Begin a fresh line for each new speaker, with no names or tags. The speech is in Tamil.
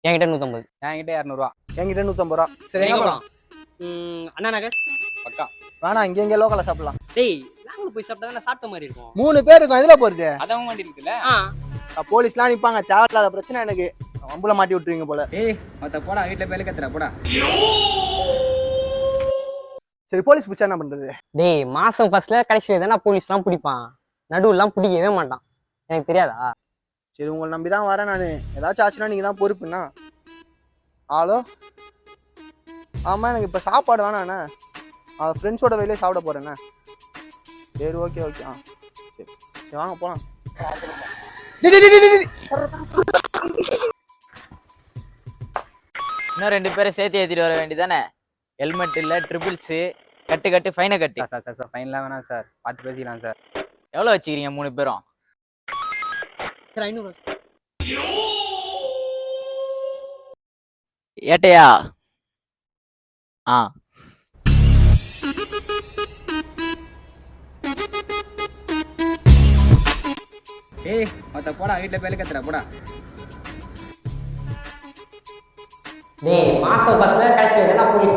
என்கிட்ட 150.
என்கிட்ட 200
என்கிட்ட 150 ரூபா. சரி எங்க போலாம்?
அண்ணா நகர்
பக்கா.
வேணாம், இங்க லோக்கல்ல சாப்பிடலாம்.
டேய் நாங்களும் போய் சாப்பிட்டா தானே சாப்பிட்ட மாதிரி இருக்கும்.
3 பேர் இருக்கும், இதுல போறது.
அதான் வண்டி இருக்குல்ல.
போலீஸ்லாம் நிப்பாங்க, தேவையில்லாத பிரச்சனை எனக்கு. வம்புல மாட்டி விட்டுருவீங்க போல.
ஏய் மொத்த போடா, வீட்டுல பேல கத்துறா போடா.
சரி, போலீஸ் பிடிச்சா என்ன பண்றது?
டேய் மாசம் ஃபர்ஸ்ட்ல கடைசியில தானே போலீஸ்லாம் பிடிப்பான், நடுவுலாம் பிடிக்கவே மாட்டான். எனக்கு தெரியாதா?
சரி, உங்களை நம்பி தான் வரேன் நான். ஏதாச்சும் ஆச்சுன்னா நீங்க தான் பொறுப்புண்ணா. ஹலோ, ஆமா எனக்கு இப்போ சாப்பாடு வேணாண்ணே. ஃப்ரெண்ட்ஸோட வெளியே சாப்பிட போறேண்ணே. சரி ஓகே ஓகே. சரி சரி வாங்க போலாம்.
இன்னும் 2 பேரை சேர்த்து ஏற்றிட்டு வர வேண்டியதானே? ஹெல்மெட் இல்லை, ட்ரிபிள்ஸு, கட்டு ஃபைனை கட்டு.
சார் ஃபைன்லாம் வேணாம் சார், பார்த்து பேசிக்கலாம் சார்.
எவ்வளோ வச்சுக்கிறீங்க 3 பேரும்?
சரி 500.
ஏட்டையா? ஆ
ஏய் மொத்த போடா, வீட்டுல பேல கத்துறா போடா.
டேய் மாசம் ஃபர்ஸ்ட்ல கடைசியில தானே போலீஸ்